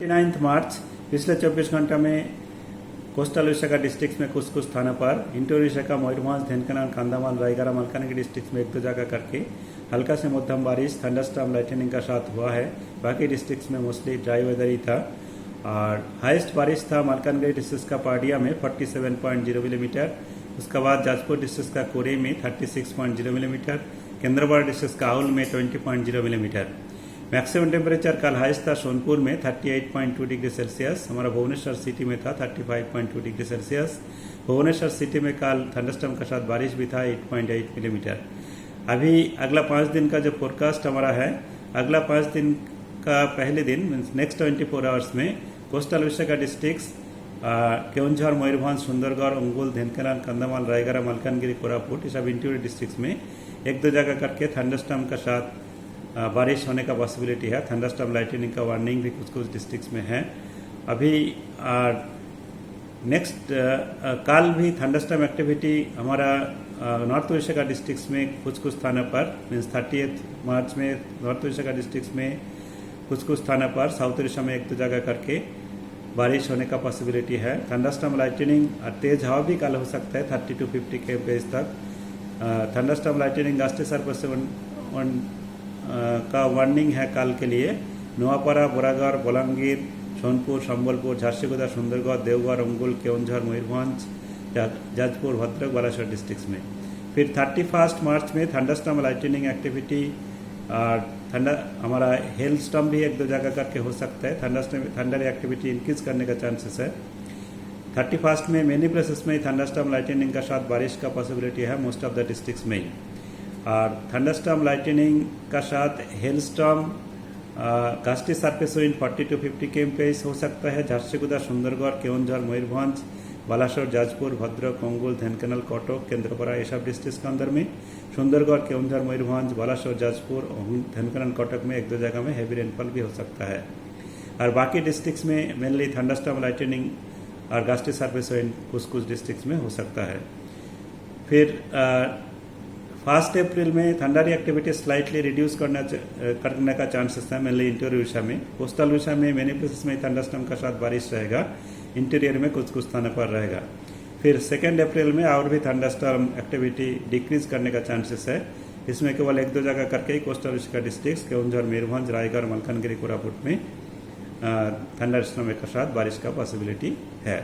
29 मार्च पिछले 24 घंटा में कोस्टल विशाखा डिस्ट्रिक्ट में कुछ थाना पर, इंटोर विशाखा, मयूरभंज, ढेनकानाल, कंधामाल, रायगढ़, मलकानगिरी डिस्ट्रिक्ट में एक दो जगह करके हल्का से मध्यम बारिश, थंडरस्टॉर्म, लाइटनिंग का साथ हुआ है। बाकी डिस्ट्रिक्ट में मोस्टली ड्राई वेदर ही था और हाईएस्ट बारिश था मलकानगिरी डिस्ट्रिक्ट का पाडिया में 47.0 मिलीमीटर। उसके बाद जाजपुर डिस्ट्रिक्ट का कोरे में 36.0 मिलीमीटर, केंद्रापड़ा डिस्ट्रिक्ट का आउल में 20.0 मिलीमीटर। मैक्सिमम टेम्परेचर कल हाईएस्ट था सोनपुर में 38.2 डिग्री सेल्सियस। हमारा भुवनेश्वर सिटी में था 35.2 डिग्री सेल्सियस। भुवनेश्वर सिटी में कल थंडरस्टॉर्म के साथ बारिश भी था 8.8 मिलीमीटर। अभी अगला 5 दिन का जो फोरकास्ट हमारा है, अगला 5 दिन का पहले दिन मीन्स नेक्स्ट 24 आवर्स में कोस्टल विशाखा डिस्ट्रिक्ट केवंझर, मयूरभंज, सुंदरगढ़, अंगुल, ढेनकानाल, कंधामाल, रायगढ़, मलकानगिरी, कोरापुट, ये सब इंटीरियर डिस्ट्रिक्ट में एक दो जगह करके थंडरस्टॉर्म का साथ बारिश होने का पॉसिबिलिटी है। थंडरस्टॉर्म लाइटनिंग का वार्निंग भी कुछ कुछ डिस्ट्रिक्ट्स में है। अभी नेक्स्ट कल भी थंडरस्टॉर्म एक्टिविटी हमारा नॉर्थ विशाखा डिस्ट्रिक्ट्स में कुछ कुछ स्थानों पर मीन्स 30 मार्च में नॉर्थ विशाखा डिस्ट्रिक्ट्स में कुछ स्थानों पर, साउथ उड़ीसा में एक दो जगह करके बारिश होने का पॉसिबिलिटी है। थंडरस्टॉर्म लाइटनिंग और तेज हवा भी कल हो सकता है 30 to 50 km तक। थंडरस्टॉर्म लाइटनिंग गास्टे सर्विस का वार्निंग है कल के लिए नोआपाड़ा, बोरागढ़, बलांगीर, सोनपुर, संबलपुर, झारसुगुड़ा, सुंदरगढ़, देवघर, अंगुल, केवंझर, मयूरभंज, जाजपुर, भद्रक, बालासोर डिस्ट्रिक्ट में। फिर 31 मार्च में थंडरस्टॉर्म लाइटनिंग एक्टिविटी और हमारा हेल स्टॉर्म भी एक दो जगह करके हो सकता है। थंडर एक्टिविटी इंक्रीज करने का चांसेस है। 31 में मेनी प्लेसेस में थंडरस्टॉर्म लाइटनिंग का साथ बारिश का पॉसिबिलिटी है मोस्ट ऑफ द डिस्ट्रिक्ट्स में। और थंडरस्टॉर्म लाइटनिंग का साथ hail storm gusty surface wind 40 to 50 km हो सकता है। झारसुगुड़ा, सुंदरगढ़, केवंझर, मयूरभंज, बालासोर, जाजपुर, भद्रक, अंगुल, ढेनकानाल, कटक, केंद्रापड़ा, ये सब डिस्ट्रिक्ट के अंदर में सुंदरगढ़, केवंझर, मयूरभंज, बालासोर, जाजपुर, ढेनकानाल, कटक में एक दो जगह में हैवी रेनफॉल भी हो सकता है। और बाकी डिस्ट्रिक्ट्स में मेनली थंडरस्टॉर्म लाइटनिंग और गास्टी सरफेस विंड कुछ डिस्ट्रिक्ट्स में हो सकता है। फिर 1 अप्रैल में थंडर एक्टिविटी स्लाइटली रिड्यूस करने का चांसेस है मेनली इंटीरियर विशा में। कोस्टल विशा में मेनी प्लेसेस में थंडरस्टॉर्म का साथ बारिश रहेगा, इंटीरियर में कुछ स्थानों पर रहेगा। फिर 2 अप्रैल में और भी थंडरस्टॉर्म एक्टिविटी डिक्रीज करने का चांसेस है। इसमें केवल एक दो जगह करके ही कोस्टल विशाखा डिस्ट्रिक्ट केवंझर, मयूरभंज, रायगढ़, मलकानगिरी, कोरापुट में थंडरस्टॉर्म के साथ बारिश का पॉसिबिलिटी है।